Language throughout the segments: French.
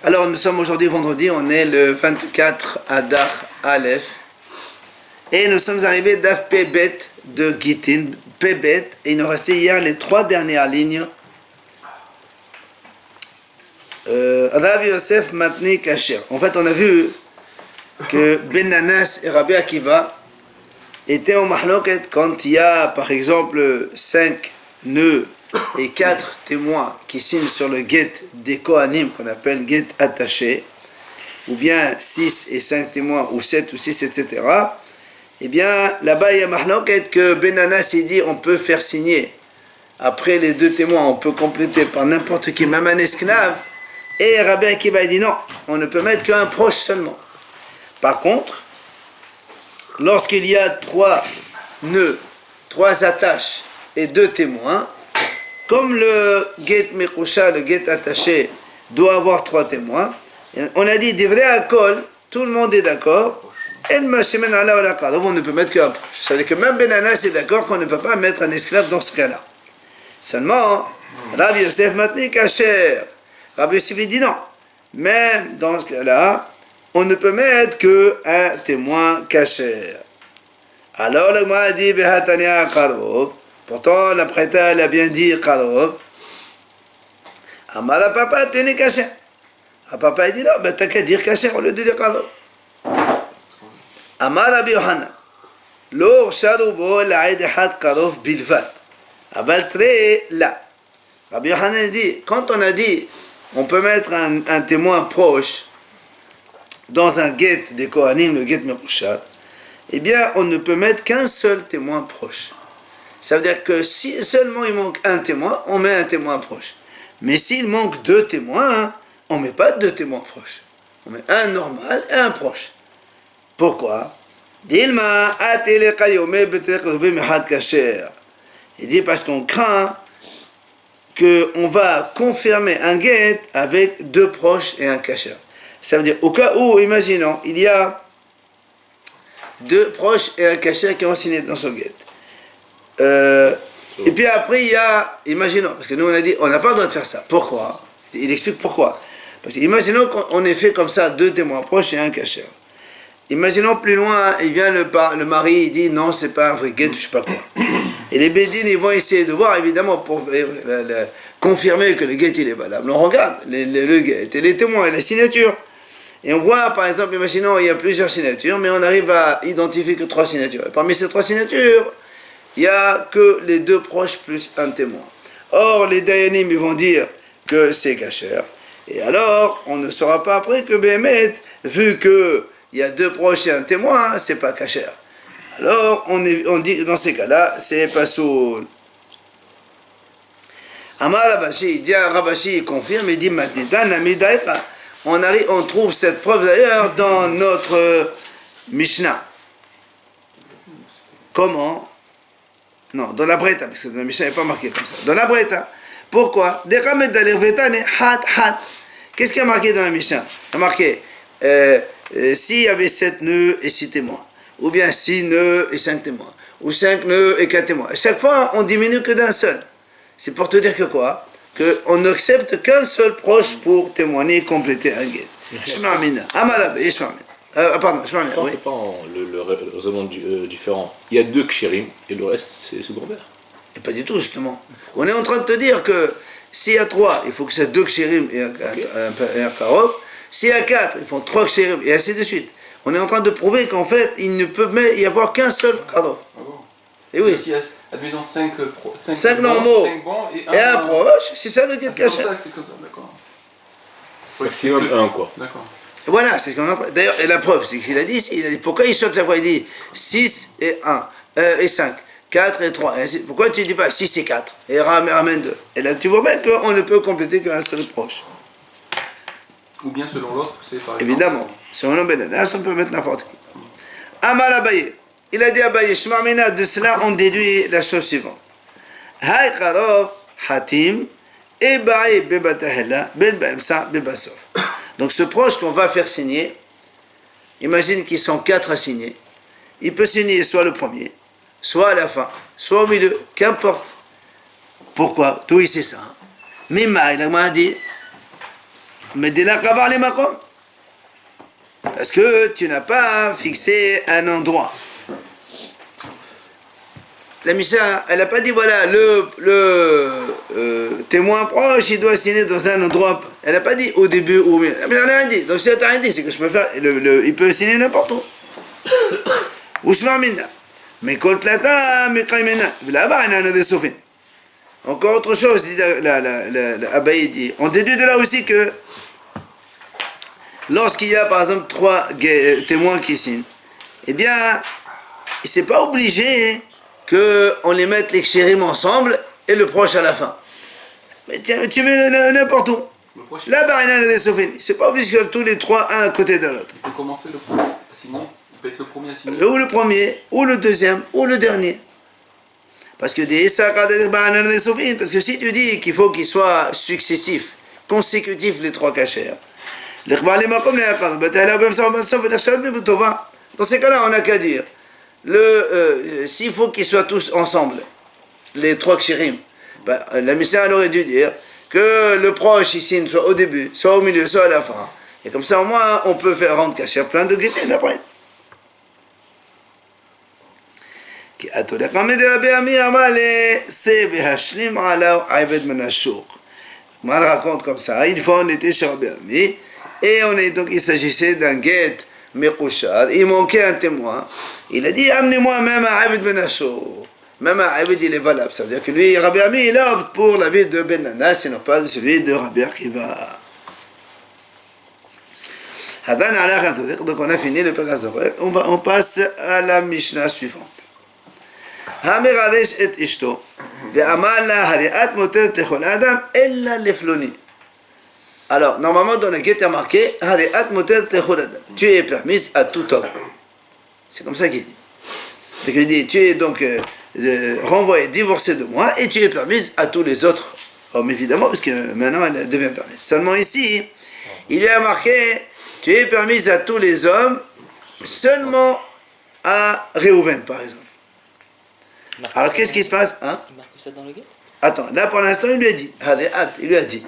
Alors nous sommes aujourd'hui vendredi, on est le 24 Adar Aleph et nous sommes arrivés d'Af Pebet de Gittin, Pebet, et il nous restait hier les 3 dernières lignes. Rav Yosef Matni Kasher. En fait, on a vu que Ben Nanas et Rabbi Akiva étaient en mahloket quand il y a par exemple 5 nœuds et 4 témoins qui signent sur le get des Kohanim qu'on appelle get attaché, ou bien 6 et 5 témoins, ou 7 ou 6, etc. Eh bien, là-bas, il y a mahloket que Ben Nanas dit on peut faire signer. Après les 2 témoins, on peut compléter par n'importe qui, même un esclave. Et Rabbi Akiva dit non, on ne peut mettre qu'un proche seulement. Par contre, lorsqu'il y a 3 nœuds, 3 attaches et 2 témoins, comme le get mekusha, le get attaché, doit avoir 3 témoins, on a dit des vrais akol, tout le monde est d'accord, et on ne peut mettre qu'un proche. Ça veut dire que même Ben Nanas est d'accord qu'on ne peut pas mettre un esclave dans ce cas-là. Seulement, Rav Yosef Matni Kasher. Rabbi Yosef dit non. Même dans ce cas-là, on ne peut mettre qu'un témoin kasher. Alors le Gemara dit Behatania Karov. Pourtant, la prêta a bien dit Karov. Amara papa tenez kasher. Ah, papa il dit non, ben t'as qu'à dire kasher au lieu de dire Karov. Amar Rabbi Yohanan. Lo sharubo la'id had Karov bilvat. Aval tre la. Rabbi Yohanan dit, quand on a dit on peut mettre un témoin proche dans un get des Kohanim, le get Merushal, eh bien, on ne peut mettre qu'un seul témoin proche. Ça veut dire que si seulement il manque un témoin, on met un témoin proche. Mais s'il manque 2 témoins, on ne met pas 2 témoins proches. On met un normal et un proche. Pourquoi? Dilma atele kayome betekove mehad kasher. Il dit parce qu'on craint qu'on va confirmer un get avec 2 proches et un kasher. Ça veut dire, au cas où, imaginons, il y a 2 proches et un kasher qui ont signé dans son get. Et puis après, il y a, imaginons, parce que nous on a dit, on n'a pas le droit de faire ça. Pourquoi? Il explique pourquoi. Parce que imaginons qu'on ait fait comme ça 2 témoins proches et un kasher. Imaginons plus loin, il vient le mari, il dit non, c'est pas un vrai get, je sais pas quoi. Et les bédines, ils vont essayer de voir, évidemment, pour confirmer que le get il est valable. On regarde le get et les témoins et la signature. Et on voit, par exemple, imaginons, il y a plusieurs signatures, mais on arrive à identifier que 3 signatures. Et parmi ces 3 signatures, il n'y a que les 2 proches plus un témoin. Or, les dayanim, ils vont dire que c'est kasher. Et alors, on ne saura pas après que Béhémet, vu que il y a 2 proches et un témoin, c'est pas kasher. Alors, on dit dans ces cas-là, c'est pas soul. Amar Rabashi, il dit à Rabashi, il confirme, il dit Matnitan, Amidaïka. On trouve cette preuve d'ailleurs dans notre Mishnah. Comment? Non, dans la Breta, parce que dans la Mishnah n'est pas marqué comme ça. Dans la Breta. Pourquoi? Qu'est-ce qui a marqué dans la Mishnah? Il a marqué s'il y avait 7 nœuds et 6 témoins, ou bien 6 nœuds et 5 témoins, ou 5 nœuds et 4 témoins. À chaque fois, on diminue que d'un seul. C'est pour te dire que quoi? Qu'on n'accepte qu'un seul proche pour témoigner et compléter un guet. Shma'amina. Amalabe, Shma'amina. Pardon, Shma'amina. Oui. C'est pas le raisonnement différent. Il y a 2 kshirim et le reste c'est secondaire. Et pas du tout, justement. On est en train de te dire que s'il y a 3, il faut que c'est 2 kshirim et un karov. S'il y a 4, il faut 3 kshirim et ainsi de suite. On est en train de prouver qu'en fait, il ne peut y avoir qu'un seul karov. Ah bon? Et oui. Admettons 5 normaux 5 bons et un proche, c'est ça le guet kasher. C'est comme ça, d'accord. Maximum 1 quoi. D'accord. Voilà, c'est ce qu'on est en train. D'ailleurs, et la preuve, c'est qu'il a dit ici. Il a dit pourquoi il saute la voix? Il dit 6 et 1, et 5, 4 et 3. Pourquoi tu ne dis pas 6 et 4 et ramène 2? Et là, tu vois bien qu'on ne peut compléter qu'un seul proche. Ou bien selon l'autre, c'est par exemple. Évidemment, selon le Benanas, on peut mettre n'importe qui. Amal Abaye. Il a dit Abaye, Shma'amina, de cela on déduit la chose suivante. Hay Karov, Hatim, et Ba'i Bebatahela, Ben Ba'imsa, Bebasof. Donc ce proche qu'on va faire signer, imagine qu'ils sont 4 à signer. Il peut signer soit le premier, soit à la fin, soit au milieu, qu'importe. Pourquoi? Tout ici c'est ça. Mima, il a dit Mais dès là, les makom. Parce que tu n'as pas fixé un endroit. La Mishnah, elle n'a pas dit voilà, le témoin proche, il doit signer dans un endroit. Elle n'a pas dit au début ou mais elle n'a rien dit. Donc si elle n'a rien dit, c'est que je peux faire. Il peut signer n'importe où. Ou je m'amène. Mais quand là, mais quand il là-bas, il y en a des sofins. Encore autre chose, l'Abaye dit. On déduit de là aussi que lorsqu'il y a par exemple 3 témoins qui signent, eh bien, c'est pas obligé qu'on les mette les kshérim ensemble et le proche à la fin. Mais tu mets n'importe où. Là-bas, il y en a des sofins. C'est pas obligé que tous les 3, un à côté de l'autre. Il peut commencer le proche à signer. Il peut être le premier à signer. Ou le premier, ou le deuxième, ou le dernier. Parce que parce que si tu dis qu'il faut qu'ils soient successifs, consécutifs les 3 cachers, dans ces cas-là, on n'a qu'à dire, s'il faut qu'ils soient tous ensemble, les 3 kshirim, la Mishnah aurait dû dire que le proche il signe soit au début, soit au milieu, soit à la fin. Et comme ça, au moins, on peut faire rendre cacher plein de guettes d'après. כי התולך עמד רבי עמי אמר לזה והשלים עליו עבד מן השוק. מה raconte comme ça? Une fois on était chez Rabbi Ami et donc il s'agissait d'un guet mekouchad. Il manquait un témoin. Il a dit amenez-moi même un عبد من الشوق. Même un عبد il est valable. Ça veut dire que lui, Rabbi Ami, il opte pour la vie de Ben Nanas et non pas celui de Rabbi Akiva. Donc on a fini le Pekazorek. On passe à la Mishnah suivante. המרדש את אשתו ואמר לה הריאת מותרת לכל אדם אלא לפלוני. Alors, normalement dans le guet il y a marqué הריאת מותרת לכל אדם. Tu es permise à tout homme. C'est comme ça qu'il dit. Donc il dit tu es donc renvoyé, divorcé de moi et tu es permise à tous les autres hommes évidemment parce que maintenant elle devient permise. Seulement ici, il lui a marqué tu es permise à tous les hommes seulement à Réhouven par exemple. Alors qu'est-ce qui se passe hein? Il marque ça dans le guet? Attends, là pour l'instant il lui a dit, il lui a dit.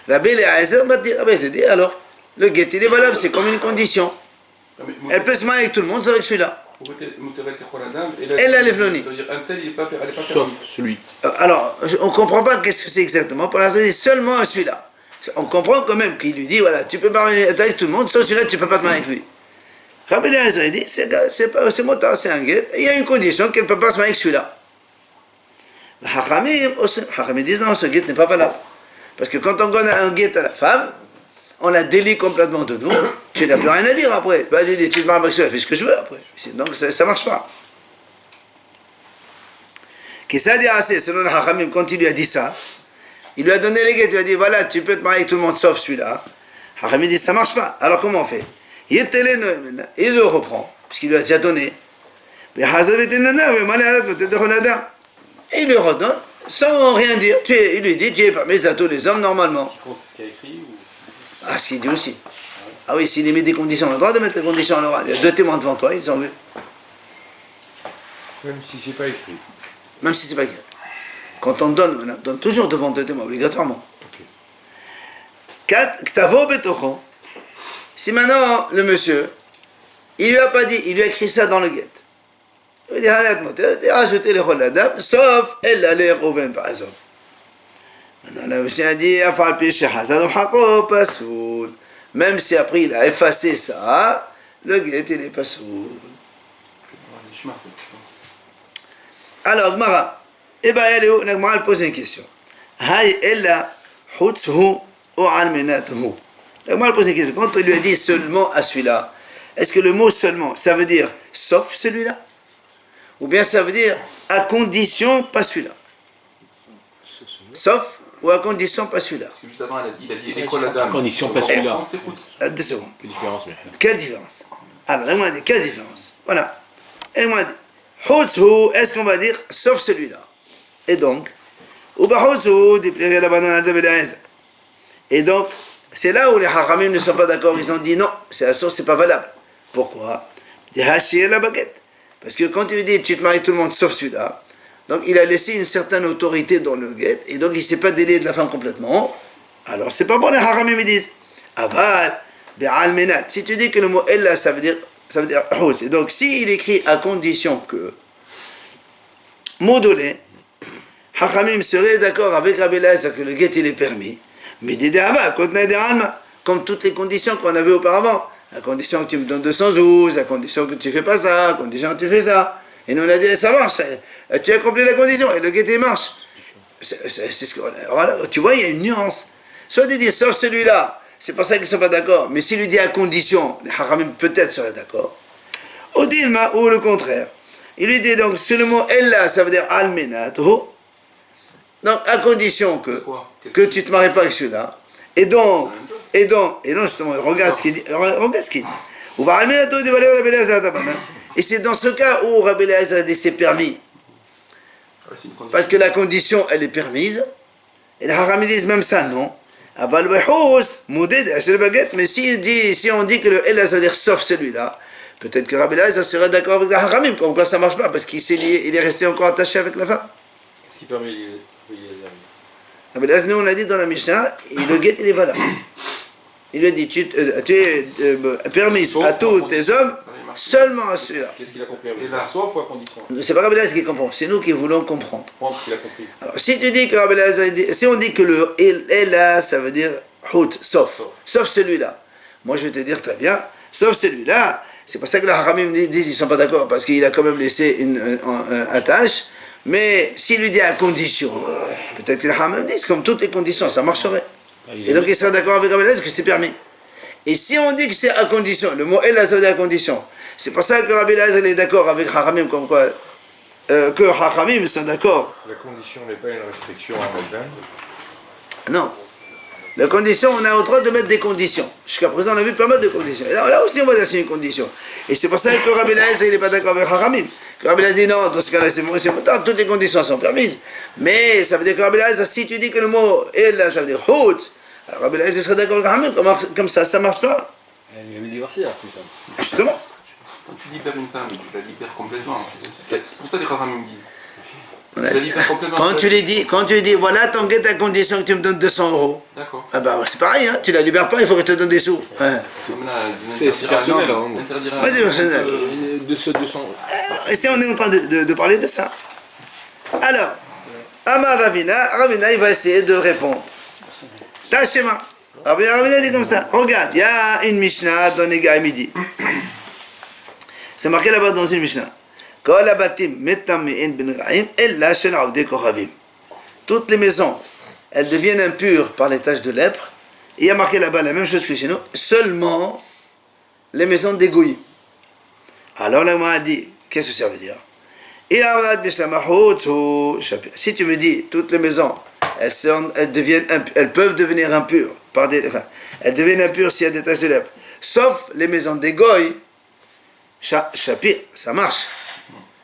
Rabbi Eliezer m'a dit, alors, le guet il est valable, c'est comme une condition. Elle peut se marier avec tout le monde, c'est avec celui-là. Elle a les floni. Sauf celui. Alors, on ne comprend pas qu'est-ce que c'est exactement. Pour l'instant, il dit seulement à celui-là. On comprend quand même qu'il lui dit, voilà, tu peux marier avec tout le monde, sauf celui-là, tu ne peux pas te marier avec lui. Rabbi Eliezer dit, c'est motard, c'est un guet. Il y a une condition qu'elle ne peut pas se marier avec celui-là. Hachamim disent non, ce guet n'est pas valable. Parce que quand on donne un guet à la femme, on la délie complètement de nous, tu n'as plus rien à dire après. Bah, tu dis, tu te maries avec celui-là, fais ce que je veux après. Donc ça ne marche pas. Qu'est-ce dit assez, selon Hachamim, quand il lui a dit ça, il lui a donné les guets, il lui a dit, voilà, tu peux te marier avec tout le monde sauf celui-là. Hachamim dit, ça ne marche pas. Alors comment on fait? Il le reprend, puisqu'il lui a déjà donné. Et il lui redonne, sans rien dire. Il lui dit, tu es permis à tous les hommes normalement. C'est ce qu'il a écrit ou... Ah, ce qu'il dit aussi. Ah oui, s'il met des conditions, on a le droit de mettre des conditions à l'oral. Il y a 2 témoins devant toi, ils ont vu. Même si c'est pas écrit. Même si c'est pas écrit. Quand on donne toujours devant 2 témoins, obligatoirement. 4, Ktavo Betocho. Si maintenant, le monsieur, il lui a pas dit, il lui a écrit ça dans le guet. Il lui a dit, rajouter les rôles d'Adam, sauf elle a l'air au par exemple. Maintenant, le monsieur a dit, même si après il a effacé ça, le guet il est pas soul. Alors, Gmara, la Gmara pose une question. Hay ella hutzhu ou almenathu. La Gmara pose une question. Quand on lui a dit seulement à celui-là, est-ce que le mot seulement, ça veut dire sauf celui-là? Ou bien ça veut dire à condition pas celui-là? Sauf ou à condition pas celui-là? Juste avant, il a dit école à dame. Condition pas celui-là. 2 secondes. Quelle différence, mais. Quelle différence? Alors, la Gmara dit quelle différence? Voilà. Et moi dit Hutzhu, est-ce qu'on va dire sauf celui-là? Et donc, et donc, c'est là où les Hachamim ne sont pas d'accord. Ils ont dit non, c'est la source, c'est pas valable. Pourquoi? Parce que quand il dit tu te maries tout le monde sauf celui-là, donc il a laissé une certaine autorité dans le guet, et donc il ne s'est pas délié de la femme complètement, Alors c'est pas bon, les haramim ils disent. Aval, be'almenat. Si tu dis que le mot ella, ça veut dire hous. Et donc s'il écrit à condition que, mot donné, haramim serait d'accord avec Rabbi Eliezer que le guet il est permis. Mais des dehava, comme toutes les conditions qu'on avait auparavant. À condition que tu me donnes 200 zouz, à condition que tu fais pas ça, à condition que tu fais ça. Et nous on a dit, ça marche, tu as accompli la condition, et le guetté marche. C'est ce que, alors, tu vois, il y a une nuance. Soit tu dis, sauf celui-là, c'est pour ça qu'ils ne sont pas d'accord. Mais s'il lui dit à condition, les haramim peut-être seraient d'accord. Ou dilma, ou le contraire. Il lui dit donc, sur le mot ella, ça veut dire almenat, donc à condition que tu ne te maries pas avec celui-là. Et non, justement, regarde ce qu'il dit. Et c'est dans ce cas où Rabbi Eliezer a dit c'est permis. Parce que la condition, elle est permise. Et les haramim disent même ça, non. Mais si on dit que le Ella, ça veut dire sauf celui-là, peut-être que Rabbi Eliezer serait d'accord avec les haramim, comme quoi ça ne marche pas, parce qu'il est resté encore attaché avec la femme. Qu'est-ce qui permet les Rabbi Eliezer, nous on a dit dans la Mishnah, le guet il est valable. Il lui a dit, tu es permise à tous tes hommes, seulement à celui-là. Qu'est-ce qu'il a compris? Sauf ou à condition? C'est pas Rabbi Eliezer qui comprend, c'est nous qui voulons comprendre. Parce qu'il a compris. Alors, si tu dis que Rabbi Eliezer, si on dit que le Ella, ça veut dire Hout, sauf celui-là. Moi je vais te dire très bien, sauf celui-là. C'est pour ça que les haramim disent qu'ils ne sont pas d'accord, parce qu'il a quand même laissé une attache. Mais s'il lui dit à condition, peut-être que les haramim disent comme toutes les conditions, ça marcherait. Et donc il sera d'accord avec Rabbi Eliezer que c'est permis. Et si on dit que c'est à condition, le mot Ella ça veut dire à condition. C'est pour ça que Rabbi Eliezer est d'accord avec Haramim, comme quoi que Haramim sont d'accord. La condition n'est pas une restriction en elle-même. Non. La condition, on a le droit de mettre des conditions. Jusqu'à présent, on a vu pas mal de conditions. Et là aussi, on va dire c'est une condition. Et c'est pour ça que Rabbi Eliezer il n'est pas d'accord avec Haramim. Que Rabbi Eliezer dit non, dans ce cas-là, c'est pourtant, toutes les conditions sont permises. Mais ça veut dire que Rabbi Eliezer, si tu dis que le mot Ella, ça veut dire Hout, alors Rabbi Eliezer serait d'accord avec Haramim, comme ça ne marche pas. Il avait divorcé, c'est ça. Justement. Quand tu libères une femme, tu la libères complètement. C'est pour ça que les haramim disent. Tu la libères complètement. Quand tu lui dis, voilà ton guet à condition que tu me donnes 200 €. D'accord. Ah bah c'est pareil, hein, tu la libères pas, il faut que tu te donnes des sous. Ouais. C'est personnel. Vas-y, personnel. De ce 200. Et si on est en train de parler de ça. Alors, Amar Ravina, il va essayer de répondre. Tachema. Ravina dit comme ça. Regarde, il y a une Mishnah dans Nega midi. C'est marqué là-bas dans une Mishnah. Toutes les maisons, elles deviennent impures par les taches de lèpre. Et il y a marqué là-bas la même chose que chez nous, seulement les maisons d'égoïs. Alors là, moi, a dit, qu'est-ce que ça veut dire? Si tu me dis, toutes les maisons, elles peuvent devenir impures, elles deviennent impures s'il y a des taches de lèpre, sauf les maisons d'égoïs. Shapir, ça marche.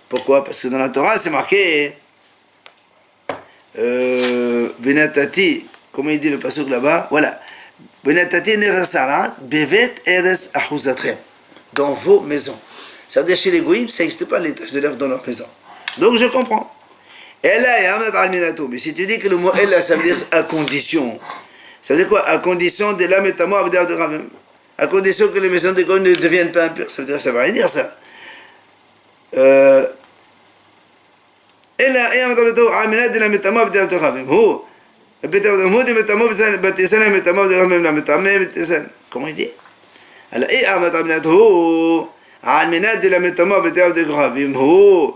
Pourquoi? Parce que dans la Torah, c'est marqué Venatati, comment il dit le pasuk là-bas? Voilà. Venatati nerasarat bevet eres ahuzatrem. Dans vos maisons. Ça veut dire chez les goïms, ça n'existe pas les taches de lèvres dans leur maison. Donc je comprends. Ella et Ahmed al-Minato. Mais si tu dis que le mot Ella, ça veut dire à condition. Ça veut dire quoi? À condition de la métamo abdar de Ravim. À condition que les maisons de goïms ne deviennent pas impures. Ça veut dire, ça veut rien dire ça. إلا أيام تبدو عاملات لم يتموا بدأ تخافهم هو بدأ مود يتموا بتسنة يتموا بدأ هم لم يتموا بتسنة comment il dit alors أيام تعملات هو عاملات لم يتموا بدأ تخافهم هو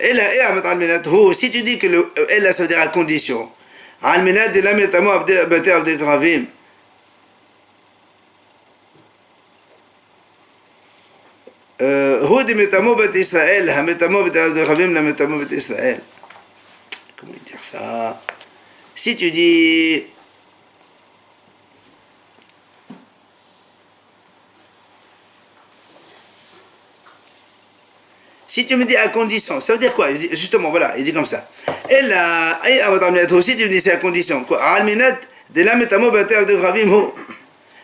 إلا أيام تعملات هو si tu dis que le إلا ça veut dire à condition على المناد لم يتموا بتاع ديكرافيم هو دي متموا بت إسرائيل هم متموا بتاع ديكرافيم لم يتموا بت إسرائيل comment dire ça si tu dis si tu me dis à condition, ça veut dire quoi? Justement, voilà, il dit comme ça. Et là, aussi, tu me dis c'est à condition. Quoi?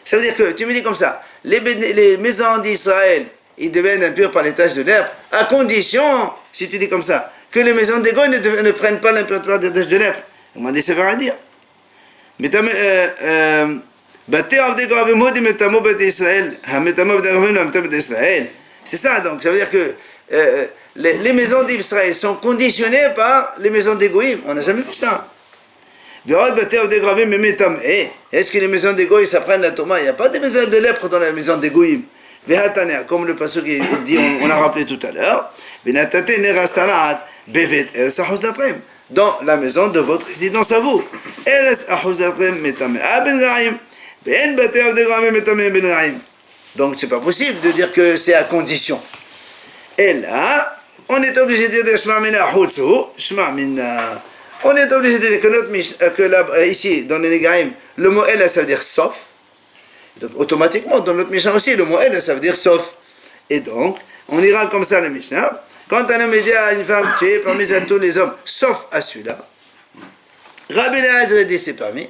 Ça veut dire que tu me dis comme ça. les maisons d'Israël, ils deviennent impurs par les taches de lèpre, à condition, si tu dis comme ça, que les maisons des Goïs ne prennent pas l'impureté par des taches de lèpre. On m'a dit, ça veut rien dire. Mais c'est ça donc, ça veut dire que les maisons d'Israël sont conditionnées par les maisons des Goïs. On n'a jamais vu ça. Est-ce que les maisons des Goïs s'apprennent la Thomas? Il n'y a pas de maison de lèpre dans la maison des Goïs. Comme le passage dit, on l'a rappelé tout à l'heure. Dans la maison de votre résidence à vous. Donc c'est pas possible de dire que c'est à condition. Et là, on est obligé de dire Shma mina hutsu, Shma mina. On est obligé de dire que là, ici, dans les Négaïm, le mot elle, ça veut dire sauf. Donc automatiquement, dans notre Mishnah aussi, le mot elle, ça veut dire sauf. Et donc, on ira comme ça le Mishnah. Quand un homme dit à une femme, tu es permis à tous les hommes, sauf à celui-là, Rabbi Eliezer dit c'est permis,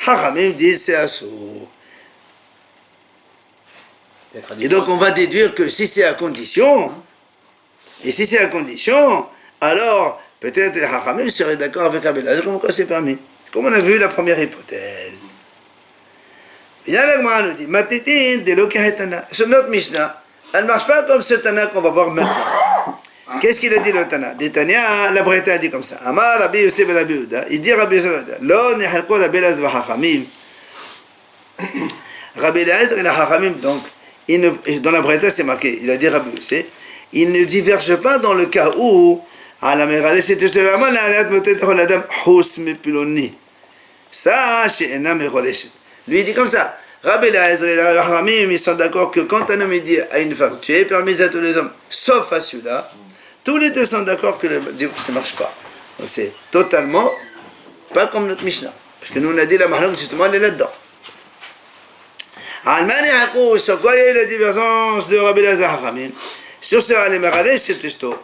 Hachamim dit c'est assour. Et donc on va déduire que si c'est à condition, et si c'est à condition, alors peut-être les Hachamim seraient d'accord avec Rabbi Eliezer comme quoi c'est permis. Comme on a vu la première hypothèse. Et là, le Gemara nous dit, Matitin de l'Okahetana. Sur notre Mishnah, elle ne marche pas comme ce Tana qu'on va voir maintenant. Qu'est-ce qu'il a dit le Tana? Des Tania, la Breta a dit comme ça. Amar Rabbi Yosef Rabbi Yehuda. Il dit Rabbi Yosef Rabbi Yehuda. Lo nehalko Rabbi Eliezer v'Hachamim. Rabbi Eliezer et la Hachamim, donc, dans la Breta c'est marqué, il a dit Rabbi Yosef, il ne diverge pas dans le cas où, à la Merade, c'était vraiment la Alat Motet Choladam Hous Mepiloni. Ça, chez Enam et Chodeshet. Lui il dit comme ça. Rabbi Eliezer et la Hachamim, ils sont d'accord que quand un homme dit à une femme, tu es permis à tous les hommes, sauf à celui-là, tous les deux sont d'accord que le divorce ne marche pas. Donc c'est totalement pas comme notre Mishnah. Parce que nous on a dit la Mahlok justement elle est là-dedans. Sur quoi il y a eu la divergence de Rabbi Eliezer et Hachamim? Sur ce, les Merades, c'est Eshto.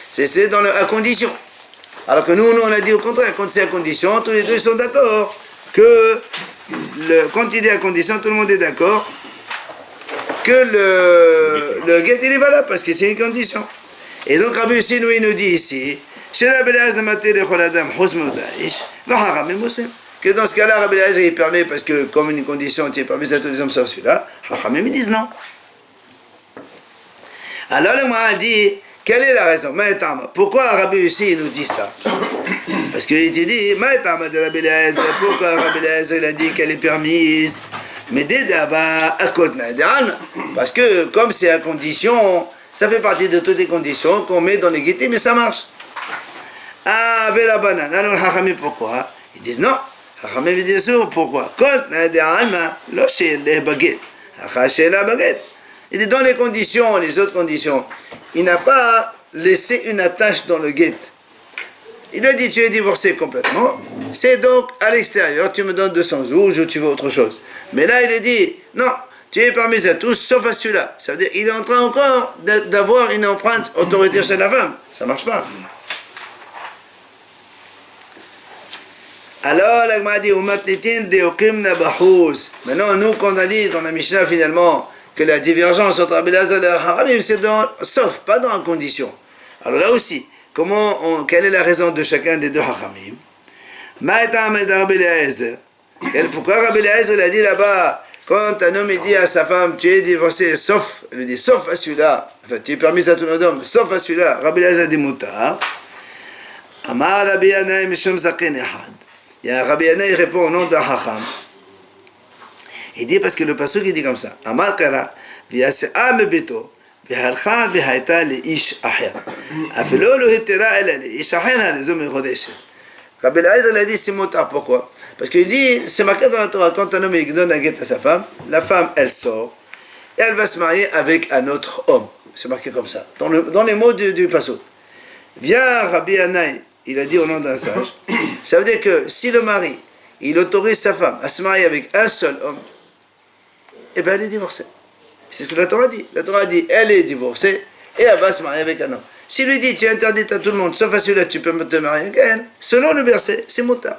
C'est dans la condition. Alors que nous on a dit au contraire, quand c'est à condition, tous les deux sont d'accord que quand il dit à condition, tout le monde est d'accord que le guet il est valable parce que c'est une condition. Et donc Rabbi Yossi nous dit ici, que dans ce cas-là, Rabbi Eliezer il permet parce que comme une condition, tu es permis à tous les hommes sauf celui-là, Chachamim ils disent non. Alors le Gemara dit, quelle est la raison? Pourquoi Rabbi Yossi nous dit ça? Parce qu'il te dit, de Rabbi Eliezer, pourquoi Rabbi Eliezer il a dit qu'elle est permise? Mais parce que comme c'est à condition, ça fait partie de toutes les conditions qu'on met dans les guettés, mais ça marche. Ah, avec la banane. Alors, Hachamim, pourquoi? Ils disent non. Hachamim, ils disent pourquoi? Il dit dans les conditions, les autres conditions, il n'a pas laissé une attache dans le guet. Il a dit, tu es divorcé complètement, c'est donc à l'extérieur, tu me donnes 200 zouges ou tu veux autre chose. Mais là, il a dit, non, tu es permis à tous, sauf à celui-là. Ça veut dire qu'il est en train encore d'avoir une empreinte autoritaire chez la femme. Ça ne marche pas. Alors, la Gemara dit, maintenant, nous, quand on a dit dans la Mishnah, finalement, que la divergence entre Rabbi Eliezer et la Hachamim, c'est sauf, pas dans la condition. Alors là aussi, quelle est la raison de chacun des deux Hachamim? Pourquoi Rabbi Eliezer a dit là-bas, quand un homme dit à sa femme, tu es divorcé, sauf, il lui dit, sauf à celui-là, enfin, tu es permis à tout le monde, sauf à celui-là, Rabbi Eliezer dit Moutar. Amar Rabbi Yanai Mishum Zaken Ehad. Il y a Rabbi Yanai, il répond au nom de Hacham. Il dit parce que le pasuk il dit comme ça, Amar Kara, Viyase'a mebeto. והלכה והייתה לאיש אחר. אפילו לא התירה אלא לאיש אחר הנזו מחודשת. Rabbi Eliezer a dit c'est motard, pourquoi? Parce qu'il dit, c'est marqué dans la Torah, quand un homme donne un guet à sa femme, la femme elle sort, et elle va se marier avec un autre homme. C'est marqué comme ça, dans les mots du pasuk. Vient Rabbi Yanai, il a dit au nom d'un sage, ça veut dire que si le mari, il autorise sa femme à se marier avec un seul homme, eh bien elle est divorcée. C'est ce que la Torah dit. La Torah dit, elle est divorcée et elle va se marier avec un homme. Si lui dit, tu es interdite à tout le monde, sauf à celui-là, tu peux te marier avec elle, selon le verset, c'est motard.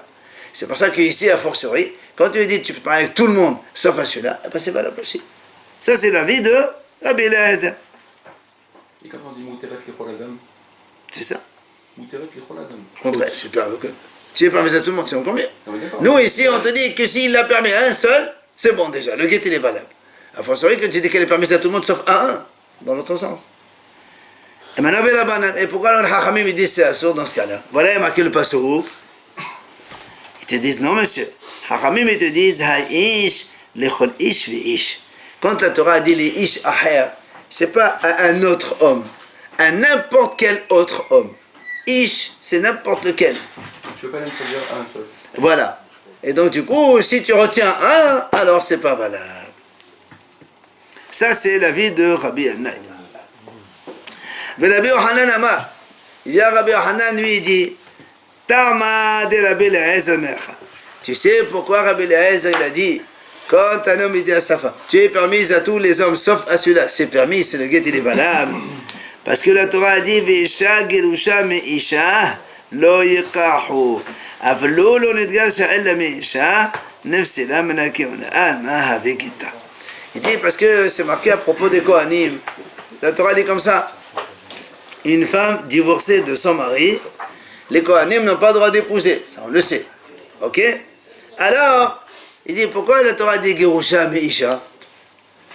C'est pour ça qu'ici, a fortiori, quand tu lui dis tu peux parler avec tout le monde, sauf à celui-là, eh ben c'est valable aussi. Ça, c'est l'avis de Rabbi Eliezer. Et quand on dit Mouteret Lecholadam, C'est ça. Mouteret Lecholadam. Au contraire, c'est pas tu es permis à tout le monde, c'est encore mieux. Non, mais d'accord. Nous, ici, on te dit que s'il la permet à un seul, c'est bon déjà, le guet, il est valable. A fortiori que tu dis qu'elle est permise à tout le monde, sauf à un, dans l'autre sens. Et maintenant, la banane. Et pourquoi les Hachamim ils disent c'est assourd dans ce cas-là? Voilà, il y a marqué le passouk. Ils te disent non, monsieur. Hachamim, ils te disent Ha'ish, lechol ish ish. Quand la Torah dit les ish aher, c'est pas à un autre homme, à n'importe quel autre homme. Ish, c'est n'importe lequel. Tu peux pas l'introduire à un seul. Voilà. Et donc, du coup, si tu retiens un, alors c'est pas valable. Ça, c'est l'avis de Rabbi Yannai. Mais Rabbi Yohanan Amar, il y a Rabbi Yohanan, lui, il dit Tama de Rabbi Eliezer Mercha. Tu sais pourquoi Rabbi Eliezer, il a dit quand un homme il dit à sa femme tu es permise à tous les hommes sauf à celui-là, c'est permis, c'est le guet, il est valable. Parce que la Torah a dit Veisha gerusha meisha lo yikahu. Avlo lo nidgas ella meisha nefsela menakeona al ma havekita. Il dit parce que c'est marqué à propos des Kohanim. La Torah dit comme ça. Une femme divorcée de son mari, les Kohanim n'ont pas le droit d'épouser. Ça, on le sait. Ok? Alors, il dit pourquoi la Torah dit Gerusha Meisha?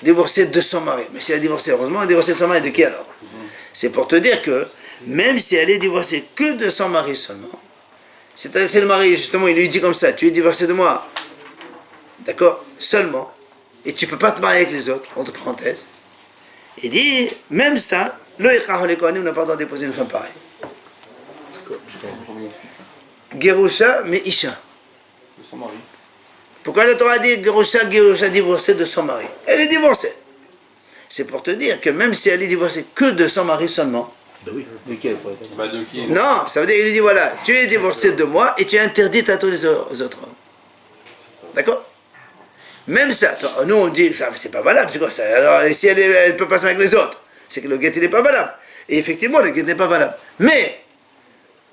Divorcée de son mari. Mais si elle est divorcée, heureusement, elle est divorcée de son mari de qui alors? C'est pour te dire que, même si elle est divorcée que de son mari seulement, c'est le mari, justement, il lui dit comme ça tu es divorcé de moi. D'accord? Seulement. Et tu ne peux pas te marier avec les autres, entre parenthèses. Il dit, même ça, les Kohanim n'ont pas le droit d'épouser une femme pareille. Gerusha, mais Isha. De son mari. Pourquoi la Torah dit Gerusha divorcée de son mari? Elle est divorcée. C'est pour te dire que même si elle est divorcée que de son mari seulement, Ben oui. De qui? non, ça veut dire qu'il lui dit voilà, tu es divorcée de moi et tu es interdite à tous les autres hommes. D'accord? Même ça, nous on dit ça, c'est pas valable, c'est quoi ça? Alors si elle peut pas se marier avec les autres, c'est que le guet n'est pas valable. Et effectivement, le guet n'est pas valable. Mais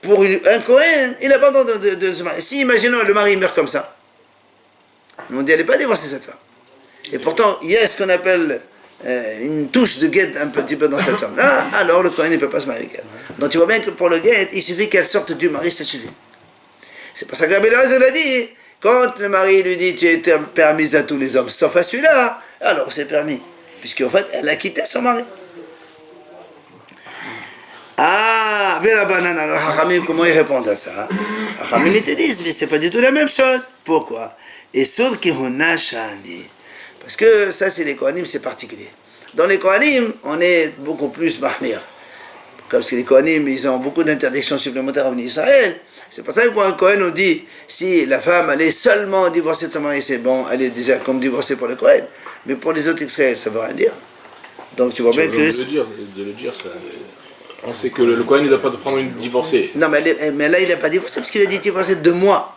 pour un Kohen, il n'a pas le droit de se marier. Si, imaginons, le mari meurt comme ça, on dit elle n'est pas divorcée cette femme. Et pourtant, il y a ce qu'on appelle une touche de guet un petit peu dans cette femme-là, alors le Kohen ne peut pas se marier avec elle. Donc tu vois bien que pour le guet, il suffit qu'elle sorte du mari, ça suffit. C'est pour ça que Rabbi Eliezer a dit, quand le mari lui dit tu es permise à tous les hommes sauf à celui-là, alors c'est permis. Puisqu'en fait, elle a quitté son mari. Ah, vers la banane, alors Hachamim, comment ils répondent à ça? Hachamim, ils te disent, mais c'est pas du tout la même chose. Pourquoi? Et sur qui shani. Parce que ça, c'est les Kohanim, c'est particulier. Dans les Kohanim, on est beaucoup plus mahmir. Parce que les Kohanim, ils ont beaucoup d'interdictions supplémentaires à venir Israël. C'est pour ça que pour un Kohen, on dit, si la femme, elle est seulement divorcée de son mari, c'est bon, elle est déjà comme divorcée pour le Kohen. Mais pour les autres Israël, ça ne veut rien dire. Donc tu vois bien que... De le dire, ça... On sait que le Kohen ne doit pas prendre une divorcée. Non, mais là, il n'est pas divorcé, parce qu'il a dit divorcée de moi.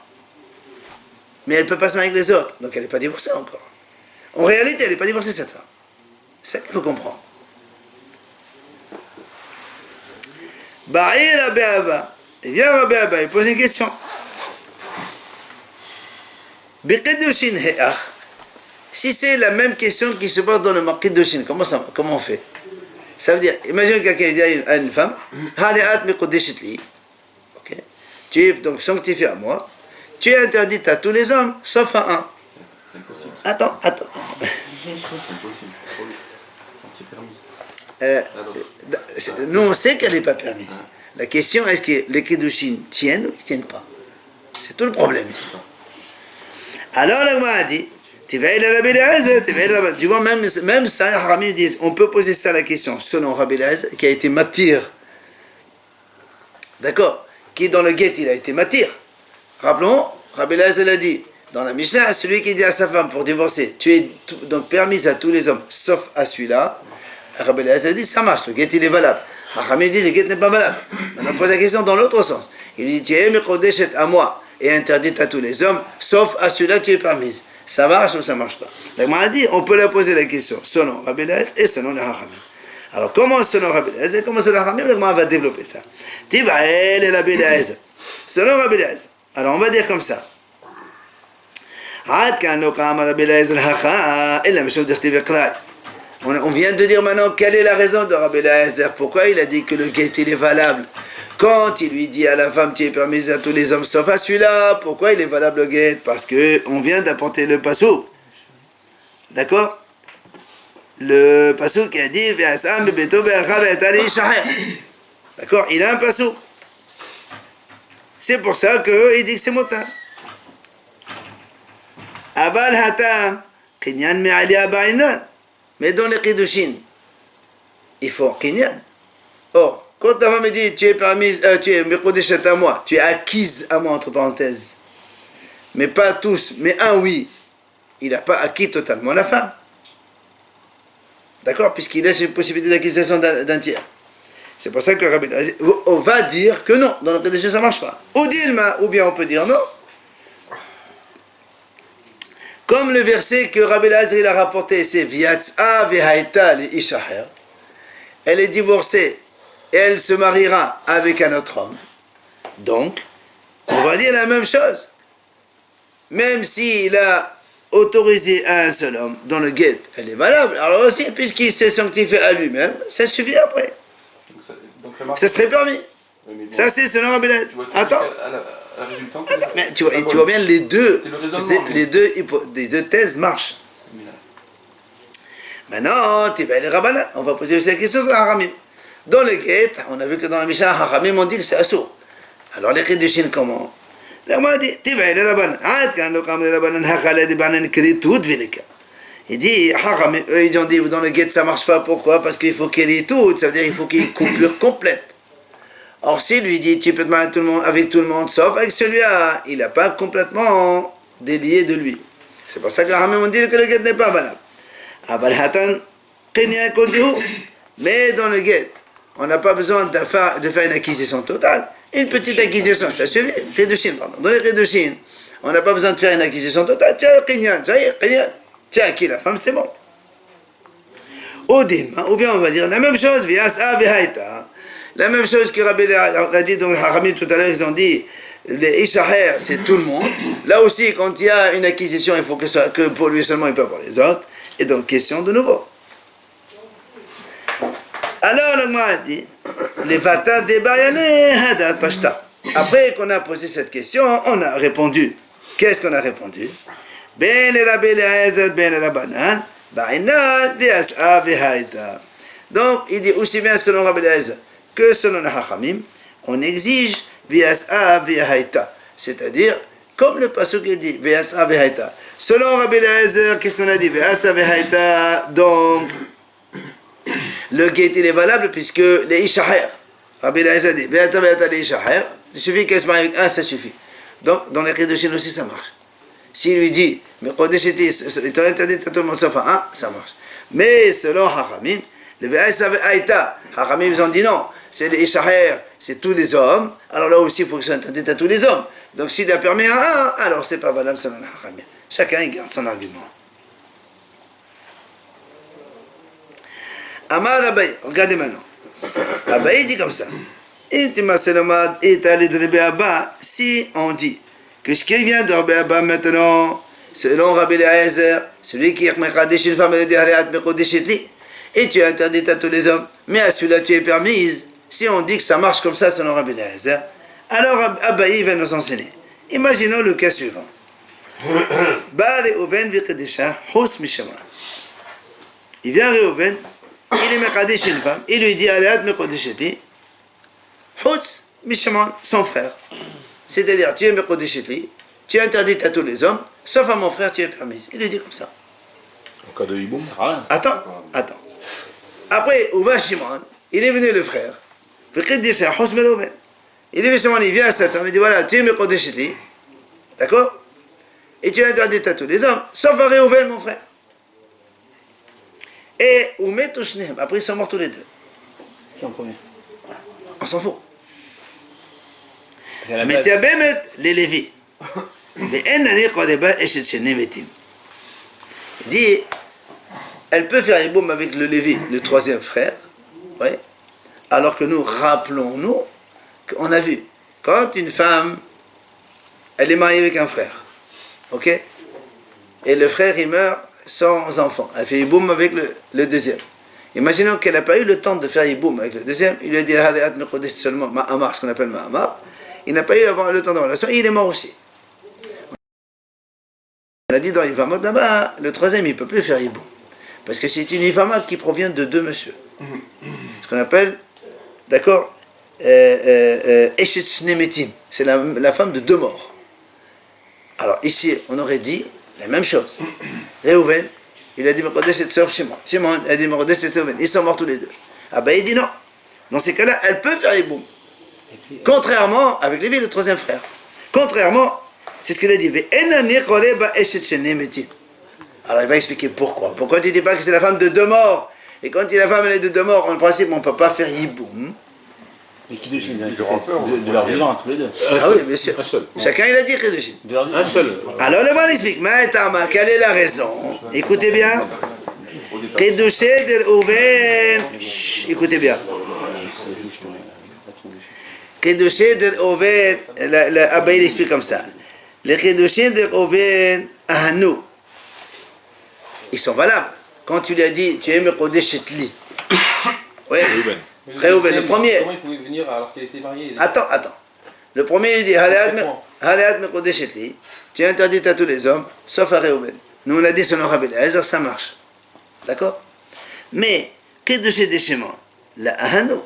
Mais elle ne peut pas se marier avec les autres, donc elle n'est pas divorcée encore. En réalité, elle n'est pas divorcée, cette femme. C'est ça qu'il faut comprendre. Ba'ir Rabbi Abba. Et vient Rabbi Abba, il pose une question. Biqidushin he'ach. Si c'est la même question qui se pose dans le Maqidushin, comment on fait? Ça veut dire, imagine quelqu'un dit à une femme, Hadi'at miqudishit li. Ok? Tu es donc sanctifié à moi. Tu es interdite à tous les hommes, sauf à un. C'est impossible. Attends. C'est impossible. Nous, on sait qu'elle n'est pas permise. La question, est-ce que les Kiddushin tiennent ou ils ne tiennent pas? C'est tout le problème ici. Alors, la Gemara a dit, tu vois, même ça, les Haramim disent, on peut poser ça la question, selon Rabbi Eliezer, qui a été matir. D'accord? Qui dans le guet, il a été matir. Rappelons, Rabbi Eliezer l'a dit, dans la Mishnah, celui qui dit à sa femme pour divorcer, tu es donc permise à tous les hommes, sauf à celui-là. Rabbi Eliezer dit, ça marche, le guet il est valable. Hachamim dit, le guet n'est pas valable. Maintenant, on pose la question dans l'autre sens. Il dit, tu es mekodeshet à moi et interdite à tous les hommes, sauf à celui-là qui est permise. Ça marche ou ça marche pas? La Gemara a dit, on peut la poser la question selon Rabbi Eliezer et selon les Hachamim. Alors, comment selon Rabbi Eliezer, comment selon les Hachamim, la Gemara va développer ça. Tibael et Rabbi Eliezer. Selon Rabbi Eliezer. Alors, on va dire comme ça. On vient de dire maintenant quelle est la raison de Rabbi Eliezer. Pourquoi il a dit que le guet il est valable quand il lui dit à la femme tu es permise à tous les hommes sauf à celui-là. Pourquoi il est valable le guet? Parce que on vient d'apporter le pasouk. D'accord? Le pasouk qui a dit d'accord? Il a un pasouk. C'est pour ça qu'il dit que c'est motin. Aval hatam kinyan me'alia ba'inan. Mais dans les Kiddushin, il faut kinyan. Or, quand ta femme me dit tu es permise, tu es mekodeshet à moi, tu es acquise à moi, entre parenthèses, mais pas tous, mais un oui, il n'a pas acquis totalement la femme. D'accord? Puisqu'il laisse une possibilité d'acquisition d'un tiers. C'est pour ça que Rabbi Eliezer, on va dire que non, dans le Kiddushin ça ne marche pas. Ou dilma, ou bien on peut dire non. Comme le verset que Rabbi Eliezer a rapporté, c'est Viatza vehaita li ishaher. Elle est divorcée et elle se mariera avec un autre homme. Donc, on va dire la même chose. Même s'il a autorisé à un seul homme dans le guet, elle est valable. Alors aussi, puisqu'il s'est sanctifié à lui-même, ça suffit après. Donc ça serait permis. Oui, bon, ça c'est selon Rabbi Eliezer. Attends. Attends, mais tu vois bien les deux thèses marchent. Maintenant, tu vas aller Rabbanan. On va poser aussi la question sur Haramim. Dans le guet, on a vu que dans la Mishnah, Haramim on dit que c'est assourd. Alors les Kiddushin comment? Là, on a dit, tu vas aller Rabbanan. Il dit, Haramim, eux ils ont dit, dans le guet ça marche pas. Pourquoi? Parce qu'il faut qu'il y ait tout. Ça veut dire qu'il faut qu'il y ait une coupure complète. Or, s'il lui dit, tu peux te marier avec tout le monde, sauf avec celui-là, il n'a pas complètement délié de lui. C'est pour ça que les Haramim ont dit que le guet n'est pas valable. Mais dans le guet, on n'a pas besoin de faire une acquisition totale. Une petite acquisition, ça suffit. Dans les Kiddushin, on n'a pas besoin de faire une acquisition totale. Tiens, Kinyan, ça y est, Kinyan. Tiens, qui la femme, c'est bon. Ou bien on va dire la même chose, Viasa Vihaita. La même chose que Rabbi a dit dans le Haramim tout à l'heure, ils ont dit les Ishaher, c'est tout le monde. Là aussi, quand il y a une acquisition, il faut que pour lui seulement, il peut pour les autres. Et donc, question de nouveau. Alors, le Gemara dit les Vata Debayane Hadat Pashta. Après qu'on a posé cette question, on a répondu. Qu'est-ce qu'on a répondu? Ben Rabbi Eliezer, ben Rabbanan, Ba'inat, Vias'a, Vihaita. Donc, il dit aussi bien selon Rabbi Eliezer que selon les Hachamim, on exige Vias'a Vihaita. C'est-à-dire, comme le pasuk dit, Vias'a Vihaita. Selon Rabbi Eliezer, qu'est-ce qu'on a dit? Vias'a Vihaita. Donc, le guet il est valable puisque les Ishaher, Rabbi Eliezer dit, Vias'a Vihaita les Ishaher, il suffit qu'elle se marie avec un, ça suffit. Donc, dans les Kiddushin aussi, ça marche. S'il lui dit, mais Kodeshiti, il t'a interdit à tout le monde sauf à un, ça marche. Mais selon Hachamim, le Vias'a Vihaita, Hachamim ils ont dit non. C'est les Ishaher, c'est tous les hommes. Alors là aussi, il faut que ça soit interdit à tous les hommes. Donc s'il a permis à un, alors c'est pas valable selon le Hachamim. Chacun il garde son argument. Amar Abaye, regardez maintenant. Abaye dit comme ça. Si on dit que ce qui vient de Rabbi Abba maintenant, selon Rabbi Eliezer, celui qui est mekadesh une femme et tu es interdit à tous les hommes, mais à celui-là tu es permise. Si on dit que ça marche comme ça selon Rabbi Eliezer, alors Abaye va nous enseigner. Imaginons le cas suivant. Il vient Réhouven, il est mekadesh une femme, il lui dit Aléat mekodesheti, Hutz Mishaman, son frère. C'est-à-dire, tu es mekodesheti, tu es interdite à tous les hommes, sauf à mon frère, tu es permise. Il lui dit comme ça. En cas de hiboum, Attends. Après, où va Shimon? Il est venu le frère. Il est venu Shimon, il vient à cette femme, il dit voilà, tu es mekodesheti, d'accord? Et tu es interdite à tous les hommes, sauf à Réhouven, mon frère. Et après ils sont morts tous les deux. Qui en premier? On s'en fout. Mais tu as bien mettre les Lévis. Il dit, elle peut faire hiboum avec le Lévi, le troisième frère, ouais, alors que nous, rappelons-nous, qu'on a vu, quand une femme, elle est mariée avec un frère, ok? et le frère il meurt sans enfant. Elle fait Yiboum avec le deuxième. Imaginons qu'elle n'a pas eu le temps de faire Yiboum avec le deuxième, il lui a dit seulement Ma'amar, ce qu'on appelle Ma'amar. Il n'a pas eu le temps de relation, il est mort aussi. On a dit dans Yivamot là-bas, le troisième il ne peut plus faire Yiboum. Parce que c'est une Yivama qui provient de deux messieurs. Ce qu'on appelle, d'accord, Eshet Shnemetim. C'est la femme de deux morts. Alors ici, on aurait dit la même chose. Réhouven, il a dit Mekodesh et Tsof Shimon. Shimon a dit Mekodesh et Tsof. Ils sont morts tous les deux. Ah ben il dit non. Dans ces cas-là, elle peut faire Yiboum. Contrairement, avec Lévi, le troisième frère. Contrairement, c'est ce qu'il a dit. Alors il va expliquer pourquoi. Pourquoi tu ne dis pas que c'est la femme de deux morts? Et quand il la femme elle est de deux morts, en principe, on ne peut pas faire Yiboum. Les Kiddushin, de leur vivant, tous les deux. Ah oui, bien sûr. Un seul. Chacun il a dit Kiddushin. Un seul. Alors le mal explique. Maïtama, quelle est la raison? Écoutez bien. Kiddushin de Ouven. Écoutez bien. Kiddushin de Ouven. Abba il explique comme ça. Les Kiddushin de Ouven, Ahanou. Ils sont valables. Quand tu lui as dit, tu es Mekodesh Etli. Oui. Réhouven, le premier. Comment il pouvait venir alors qu'elle était mariée? Attends. Le premier, il dit Haléat Mekodesh Etli. Tu es interdit à tous les hommes, sauf à Réhouven. Nous, on a dit selon Rabbi Eliezer, ça marche. D'accord? Mais, Kedushim de Shimon, la Ahano,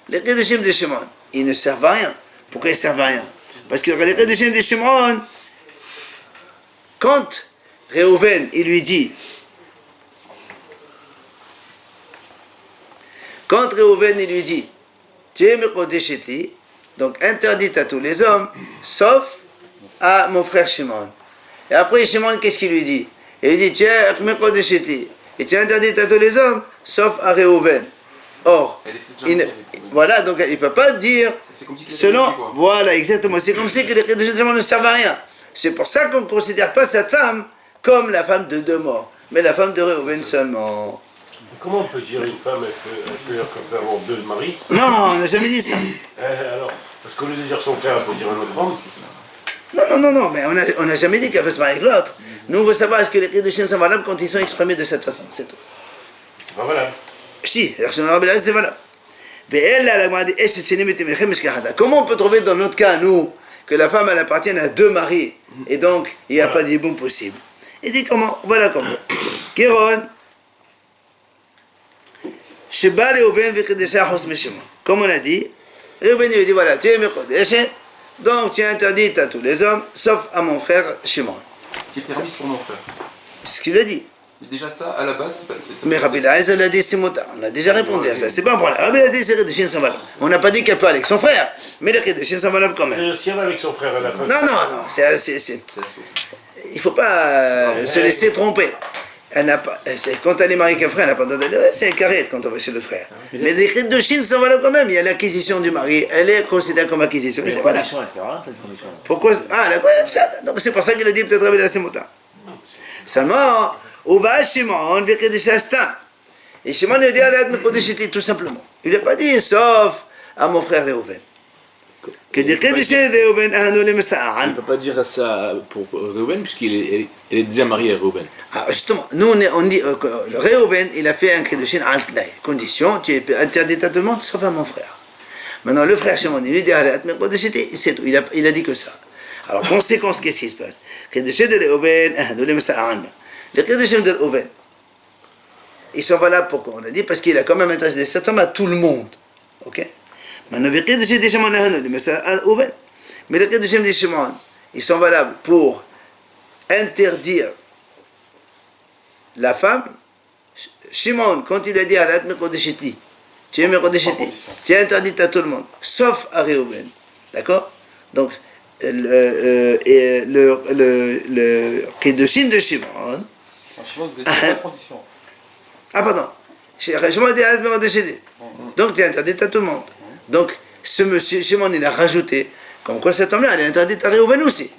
les Kedushim de Shimon, ils ne servent à rien. Pourquoi ils servent à rien? Parce que les Kedushim de Shimon, quand Réhouven, il lui dit, tu es Mekodesh Etli, donc interdit à tous les hommes, sauf à mon frère Shimon. Et après Shimon, qu'est-ce qu'il lui dit? Il lui dit, tu es Mekodesh Etli, et tu es interdit à tous les hommes, sauf à Réhouven. Or, voilà, donc il ne peut pas dire, selon, voilà, exactement, c'est comme si que les Kedushim de Shimon ne servent à rien. C'est pour ça qu'on ne considère pas cette femme comme la femme de deux morts, mais la femme de Réhouven seulement. Comment on peut dire une femme peut avoir deux maris? Non, on n'a jamais dit ça. Alors, parce qu'au lieu de dire son frère, on peut dire un autre homme. Non, mais on n'a jamais dit qu'elle veut se marier avec l'autre. Nous, on veut savoir est-ce que les Kiddushin sont valables quand ils sont exprimés de cette façon, c'est tout. C'est pas valable. Si, c'est valable. Comment on peut trouver dans notre cas, nous, que la femme, elle appartient à deux maris, et donc, il n'y a pas de bon possible? Il dit comment? Voilà comment. Kéron, comme on a dit, Réhouven lui dit voilà, tu es Mekodesh, donc tu es interdit à tous les hommes, sauf à mon frère Shimon. Qui est permis pour mon frère. C'est ce qu'il a dit. Mais déjà ça, à la base, c'est pas... Mais Rabbi Eliezer l'a dit, c'est motard. On a déjà répondu à ça, c'est pas un problème. Rabbi Eliezer, c'est Kiddushin sont valables. On n'a pas dit qu'elle peut aller avec son frère, mais les Kiddushin sont valables quand même. Si elle va avec son frère, elle a pas... Non, il ne faut pas se laisser tromper. Elle n'a pas, quand elle est mariée avec un frère, elle n'a pas d'aller. C'est un carré quand on va chez le frère. Mais les Kiddushin sont valables quand même. Il y a l'acquisition du mari, elle est considérée comme acquisition. Mais c'est voilà. voilà. Elle sert à rien, cette condition. Pourquoi? Ah, d'accord, ça. Donc c'est pour ça qu'il a dit peut-être Rabbi Eliezer motard. Seulement, où va Shimon, Vekedesh Astam. Et Shimon lui a dit Haléat Mekodesh Etli, tout simplement. Il n'a pas dit sauf à mon frère Réhouven. Que des Kiddushin de Réhouven, Ahano le Mesta'an. On ne peut pas dire ça pour Réhouven, puisqu'il est déjà marié à Réhouven. Ah, justement, nous on dit que le Réhouven, il a fait un Kiddushin al Tnai. Condition, tu es interdit à tout le monde, sauf à mon frère. Maintenant, le frère Shimon, il lui dit Haléat Mekodesh Etli, c'est tout. Il a dit que ça. Alors, conséquence, qu'est-ce qui se passe? Kiddushin de Réhouven, Ahano le Mesta'an. Les Kiddushin de Réhouven, ils sont valables pourquoi? On a dit parce qu'il a quand même interdit cette femme à tout le monde. Ok? Maintenant, les Kiddushin de Shimon, Ahano le Mesta'an Réhouven. Mais les Kiddushin de Shimon, ils sont valables pour interdire la femme. Shimon, quand il a dit Haléat Mekodesh Etli, tu es Mekodesh Etli, tu es interdit à tout le monde, sauf à Réhouven. D'accord? Donc, le Kiddushin de Shimon. Franchement, vous êtes dans la condition. Ah, pardon. Shimon a dit Haléat Mekodesh Etli. Donc, tu es interdit à tout le monde. Donc, ce monsieur, Shimon, il a rajouté, comme quoi cette femme-là, elle est interdite à Réhouven aussi.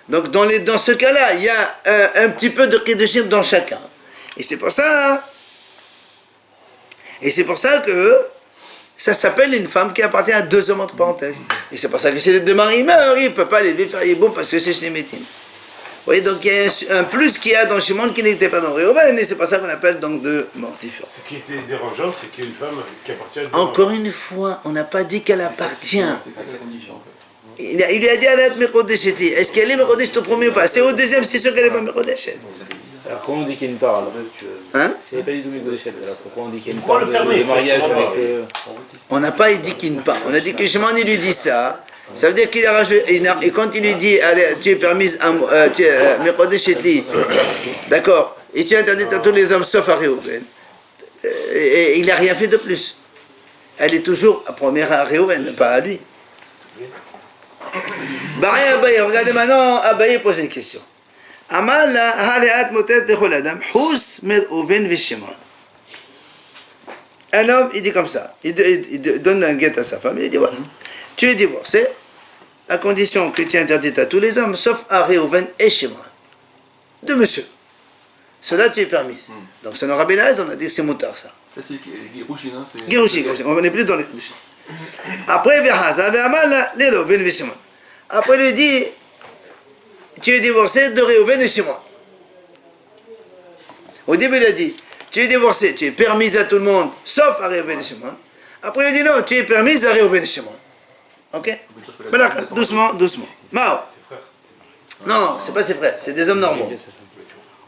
Donc, dans ce cas-là, il y a un petit peu de Kiddushin dans chacun. Et c'est pour ça que ça s'appelle une femme qui appartient à deux hommes entre parenthèses. Et c'est pour ça que si les deux maris meurent, il ne peut pas les faire Yiboum parce que c'est Shnemetim. voyez, donc il y a un plus qu'il y a dans Shimon qui n'était pas dans Réhouven, et c'est pas ça qu'on appelle donc de mortifère. Ce qui était dérangeant, c'est qu'il y a une femme qui appartient à Encore une fois, on n'a pas dit qu'elle appartient. C'est ça la condition en fait. Il lui a dit Alat Mekodesheti. Est-ce qu'elle est Mekodesh au premier ou pas? C'est au deuxième, c'est sûr qu'elle n'est pas Mekodesh. Alors comment on dit qu'il y a une part alors? Hein? C'est pas du tout Mekodeshet, alors pourquoi on dit qu'il y a une Pourquoi part le permet, de mariage ça, avec... On n'a pas dit qu'il ne part. On a dit que Shimon il lui dit ça. Ça veut dire qu'il a rajouté. Et quand il lui dit allez, tu es permise à tu es Mekodesheti, d'accord, et tu es interdite à tous les hommes sauf à Réhouven. Et il n'a rien fait de plus. Elle est toujours à première à Réhouven, pas à lui. Baray Abaye, regardez maintenant, Abaye pose une question. Amal la haleat motet de choladam, hus med Ouven veshimon. Un homme, il dit comme ça, il donne un guet à sa femme, il dit voilà, tu es divorcé, à condition que tu es interdite à tous les hommes, sauf à Réhouven et Shimon. De monsieur. Cela tu es permise. Donc c'est notre Rabbi Eliezer, on a dit que c'est moutard ça. Ça c'est Girushin, hein, c'est... Girushin, on n'est plus dans les conditions. Après, Verhaza, Vehamal, les Réhouven et Shimon. Après, il lui dit, tu es divorcé de Réhouven et Shimon. Au début, il a dit, tu es divorcé, tu es permise à tout le monde, sauf à Réhouven et Shimon. Après, il a dit, non, tu es permise à Réhouven et Shimon. Ok? Voilà, doucement, doucement. Mao. Non, c'est pas ses frères, c'est des hommes normaux.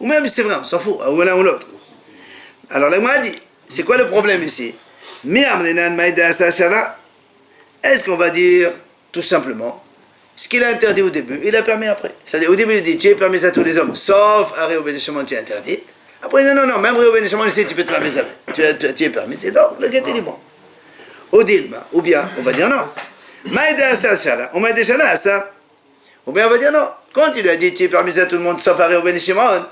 Ou même c'est vrai, on s'en fout, ou l'un ou l'autre. Alors, là, moi, a dit, c'est quoi le problème ici? Est-ce qu'on va dire, tout simplement, ce qu'il a interdit au début, il a permis après. C'est-à-dire, au début, il dit, tu es permis à tous les hommes, sauf à Réhouven et Shimon, tu es interdite. Après, il dit, non, même Réhouven et Shimon, ici, tu peux te permettre avec. Tu es permis, et donc, le gars, il est bon. Ou bien, on va dire non. On m'a déjà là, ça. Ou bien, on va dire non. Quand il lui a dit, tu es permis à tout le monde, sauf à Réhouven et Shimon,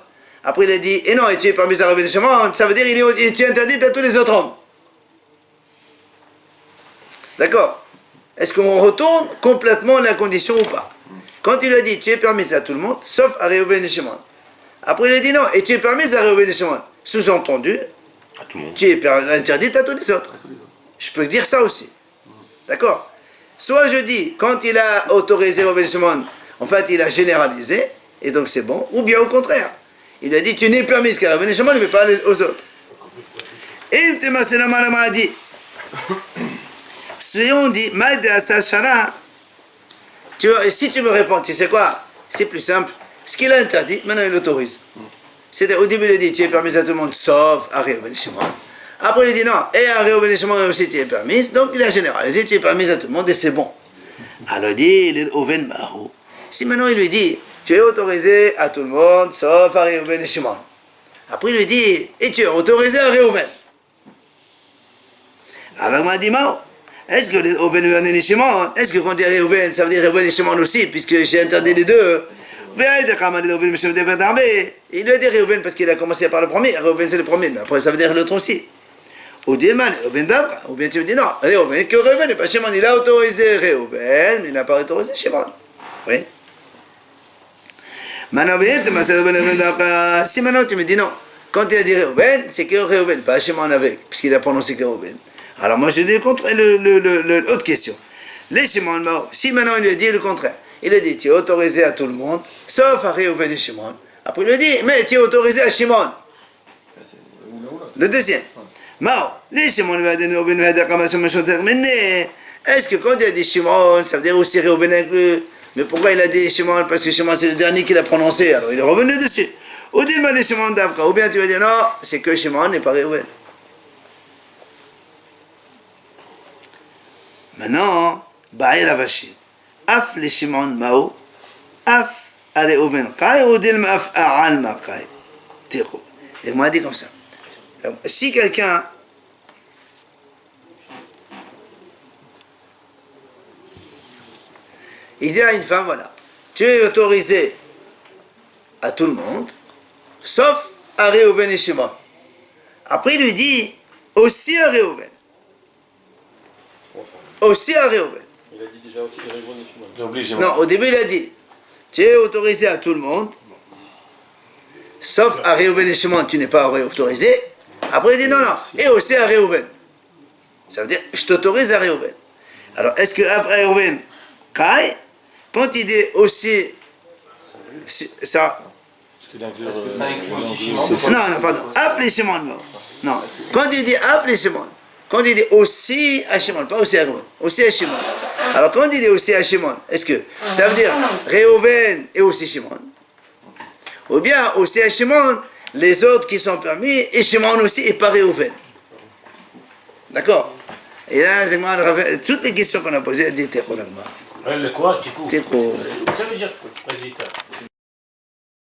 après, il a dit, et non, et tu es permis à Réhouven et Shimon, ça veut dire, tu es interdite à tous les autres hommes. D'accord? Est-ce qu'on retourne complètement la condition ou pas? Quand il a dit, tu es permis à tout le monde, sauf à Réhouven et Shimon. Après, il a dit non, et tu es permis à Réhouven et Shimon. Sous-entendu, tu es interdite à tous les autres. Je peux dire ça aussi. D'accord? Soit je dis, quand il a autorisé Réhouven et Shimon, en fait, il a généralisé, et donc c'est bon, ou bien au contraire. Il a dit, tu n'es permis qu'à Réhouven et Shimon, mais pas aux autres. Et il a dit, si on dit, tu vois, si tu me réponds, tu sais quoi? C'est plus simple. Ce qu'il a interdit, maintenant il l'autorise. C'est-à-dire, au début, il a dit, tu es permis à tout le monde, sauf à Réhouven et Shimon. Après, il dit non, et à Réhouven et Shimon aussi, tu es permis. Donc, il a généralisé, tu es permis à tout le monde, et c'est bon. Alors, il dit, il est Ouven Mahou. Si maintenant, il lui dit, tu es autorisé à tout le monde, sauf à Réhouven et Shimon. Après, il lui dit, et tu es autorisé à Réhouven. Alors, il m'a dit, Mahou. Est-ce que les Ouven et Shimon, est-ce que quand il dit Réhouven, ça veut dire Réhouven et Shimon aussi, puisque j'ai interdit les deux? Il lui a dit Réhouven parce qu'il a commencé par le premier, Réhouven c'est le premier, mais après ça veut dire l'autre aussi. Ou bien tu me dis non, Réhouven, que Réhouven et pas Shimon, il a autorisé Réhouven, mais il n'a pas autorisé Shimon. Oui. Si maintenant tu me dis non, quand il a dit Réhouven, c'est que Réhouven, pas Shimon avec, puisqu'il a prononcé que Réhouven. Alors moi je dis contre l'autre question. Les Shimon, si maintenant il lui a dit le contraire, il a dit tu es autorisé à tout le monde, sauf à Réhouven et Shimon. Après il lui a dit, mais tu es autorisé à Shimon. Le deuxième. Les Shimon lui a dit, est-ce que quand il a dit Shimon, ça veut dire aussi Réhouven inclus? Mais pourquoi il a dit Shimon? Parce que Shimon c'est le dernier qu'il a prononcé, alors il est revenu dessus. Ou bien les Shimon d'Avra, ou bien tu vas dire non, c'est que Shimon n'est pas Réhouven. Maintenant, Baï Ravashir. Af les Shimon Mao, Af à Réhouven Kai, ou Dilma Af à Alma Kai. Tiro. Et moi, dit comme ça. Si quelqu'un il dit à une femme, voilà, tu es autorisé à tout le monde, sauf à Réhouven et Shimon. Après, il lui dit, aussi à Réhouven. Aussi à Réhouven. Il a dit déjà aussi Réhouven et Shimon. Non, au début, il a dit, tu es autorisé à tout le monde, sauf à Réhouven et Shimon, tu n'es pas autorisé. Après, il dit, non, et aussi à Réhouven. Ça veut dire, je t'autorise à Réhouven. Alors, est-ce que à Réhouven, Kai, quand il dit aussi ça. Parce qu'il inclut, Est-ce que ça inclut aussi Shimon? Non, pardon. Af les Shimon, non. Non. Quand il dit Af les Shimon, quand il dit aussi à Shimon, pas aussi à Reuven, aussi à Shimon. Alors quand il dit aussi à Shimon, est-ce que ça veut dire Reuven et aussi Shimon? Ou bien aussi à Shimon, les autres qui sont permis, et Shimon aussi, et pas Reuven. D'accord? Et là, toutes les questions qu'on a posées, elles disent Techol Agmar. Elle, quoi, tu coupes. Techol. Ça veut dire quoi? Vas-y, t'as.